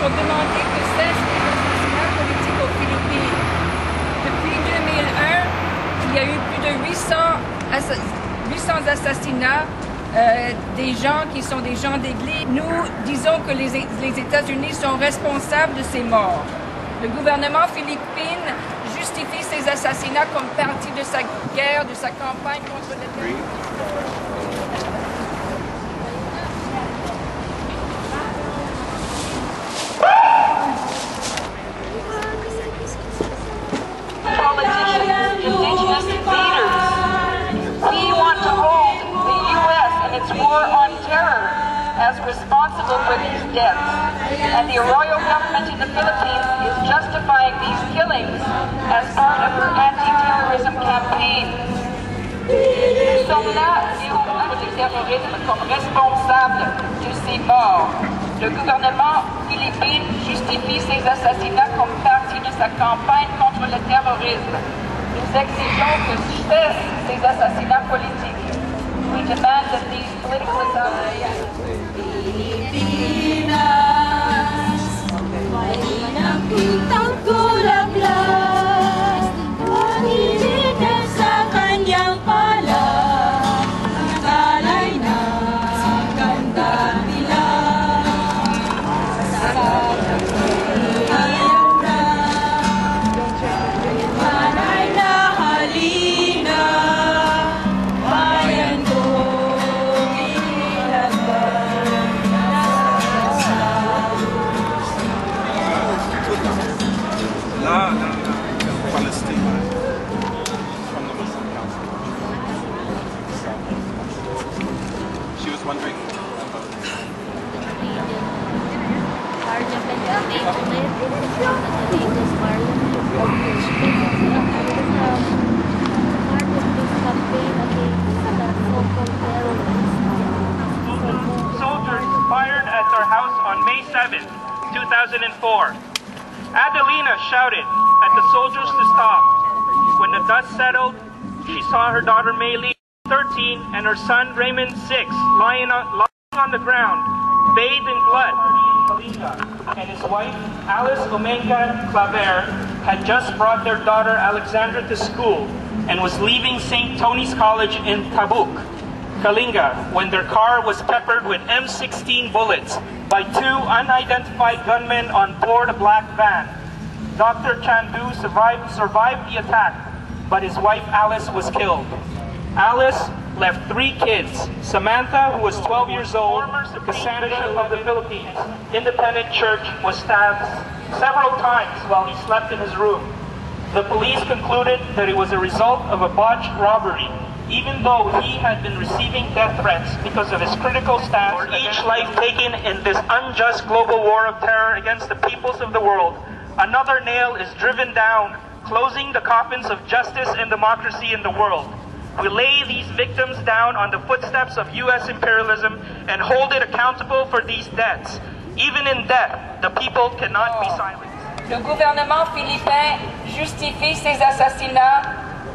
pour demander que cessent les assassinats politiques aux Philippines. Depuis 2001, il y a eu plus de 800 assassinats des gens qui sont des gens d'église. Nous disons que les États-Unis sont responsables de ces morts. Le gouvernement philippin justifie ces assassinats comme partie de sa guerre, de sa campagne contre le terrorisme. Indigenous leaders. We want to hold the U.S. and its war on terror as responsible for these deaths. And the royal government in the Philippines is justifying these killings as part of her anti-terrorism campaign. Nous sommes là et on voit le terrorisme comme responsable de ces morts. Le gouvernement philippin justifie ces assassinats comme partie de sa campagne contre le terrorisme. Nous exigeons que cessent ces assassinats politiques. We demand that these political assassinations. Soldiers fired at their house on May 7, 2004. Adelina shouted at the soldiers to stop. When the dust settled, she saw her daughter Maylee, 13, and her son Raymond, 6, lying on the ground, bathed in blood. Kalinga and his wife, Alice Omenga Claver, had just brought their daughter Alexandra to school and was leaving St. Tony's College in Tabuk, Kalinga, when their car was peppered with M16 bullets by two unidentified gunmen on board a black van. Dr. Chandu survived the attack, but his wife Alice was killed. Alice left 3 kids: Samantha, who was 12 years old, Cassandra of the Philippines Independent Church, was stabbed several times while he slept in his room. The police concluded that it was a result of a botched robbery, even though he had been receiving death threats because of his critical stance. For each life taken in this unjust global war of terror against the peoples of the world, another nail is driven down, closing the coffins of justice and democracy in the world. We lay these victims down on the footsteps of U.S. imperialism and hold it accountable for these deaths. Even in death, the people cannot be silent. Le gouvernement philippin justifie ces assassinats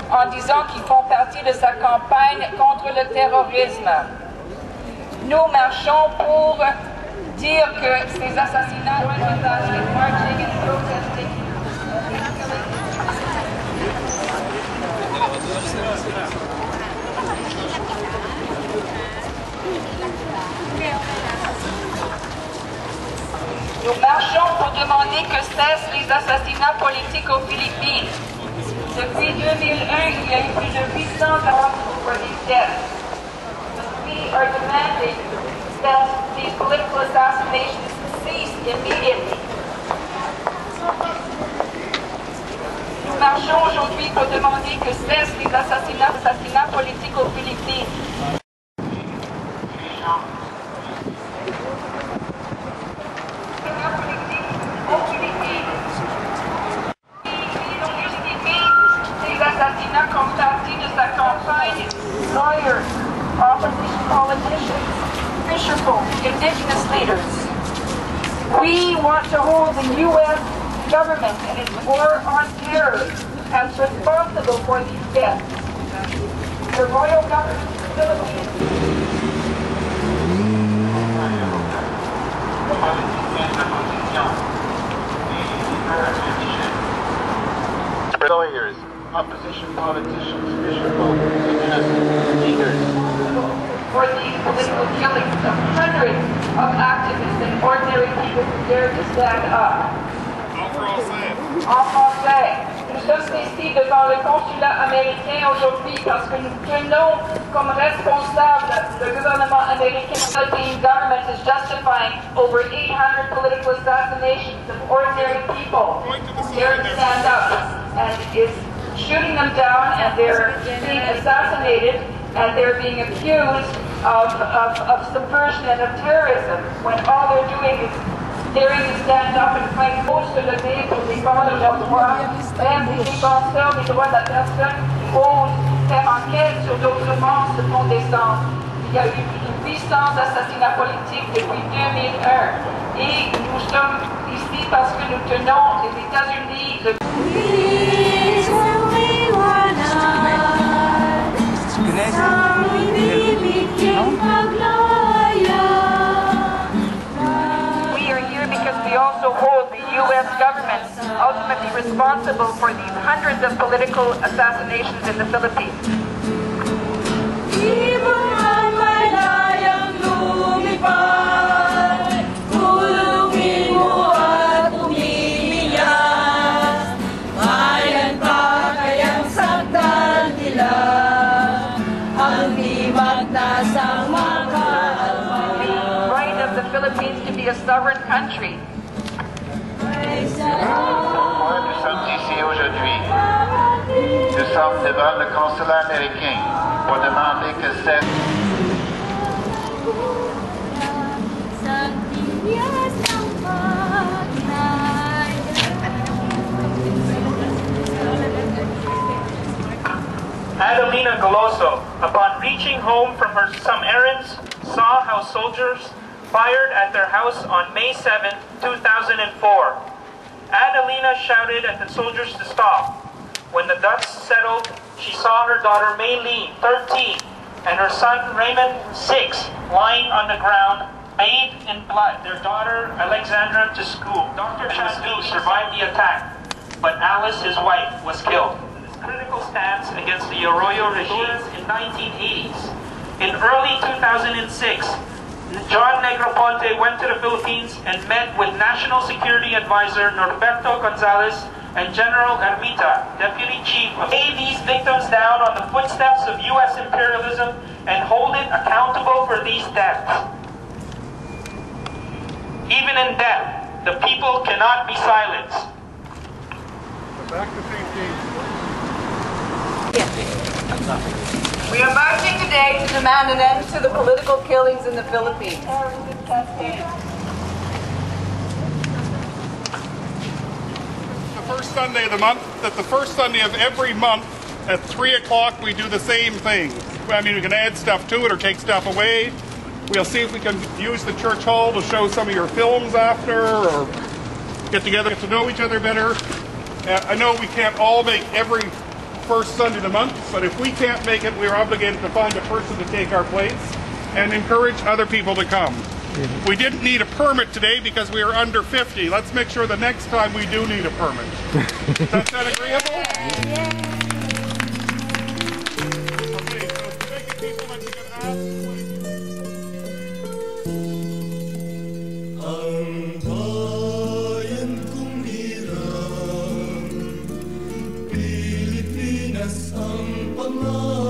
en disant qu'ils font partie de sa campagne contre le terrorisme. Nous marchons pour dire que ces assassinats marching and protesting. Nous marchons pour demander que cessent les assassinats politiques aux Philippines. Depuis 2001, il y a eu plus de 800 morts pour these deaths. We are demanding that these political assassinations cease immediately. Nous marchons aujourd'hui pour demander que cessent les assassinats politiques aux Philippines. Comme partie de sa campagne, lawyers, opposition politicians, fisherfolk, indigenous leaders. We want to hold the U.S. government and its war on terror as responsible for these deaths. The royal government of the Philippines. Lawyers, opposition politicians, bishops, indigenous leaders. For these political killings of hundreds of activists and ordinary people who dare to stand up. En français, nous sommes ici devant le consulat américain aujourd'hui parce que nous tenons comme responsable le gouvernement américain. The Philippine government is justifying over 800 political assassinations of ordinary people who dare to stand up and is shooting them down, and they're being assassinated and they're being accused of subversion and of terrorism when all they're doing is daring to stand up and fight pour se lever pour défendre leurs droits, même des défenseurs des droits de la personne qui osent faire enquête sur d'autres morts se font descendre. Il y a eu plus de 800 assassinats politiques depuis 2001 et nous sommes ici parce que nous tenons les États-Unis, le We also hold the U.S. government ultimately responsible for these hundreds of political assassinations in the Philippines. The right of the Philippines to be a sovereign country. Pourquoi nous sommes ici aujourd'hui? Nous sommes devant le consulat américain pour demander que cette... Adelina Goloso, upon reaching home from some errands, saw how soldiers fired at their house on May 7, 2004. Adelina shouted at the soldiers to stop. When the dust settled, she saw her daughter Maylene, 13, and her son Raymond, 6, lying on the ground, bathed in blood. Their daughter Alexandra to school. Dr. Chandu survived the attack, but Alice, his wife, was killed. His critical stance against the Arroyo regime in 1980s. In early 2006, John Negroponte went to the Philippines and met with National Security Advisor Norberto Gonzales and General Ermita, Deputy Chief of lay these victims down on the footsteps of U.S. imperialism and hold it accountable for these deaths. Even in death, the people cannot be silenced. Back to safety. We are marching today to demand an end to the political killings in the Philippines. The first Sunday of the month, that the first Sunday of every month at 3 o'clock we do the same thing. I mean, we can add stuff to it or take stuff away. We'll see if we can use the church hall to show some of your films after, or get together, get to know each other better. I know we can't all make every first Sunday of the month, but if we can't make it, we're obligated to find a person to take our place and encourage other people to come. We didn't need a permit today because we are under 50. Let's make sure the next time we do need a permit. Does that agreeable? Okay, so to make it people that you can ask. Pilipinas ang pangalan.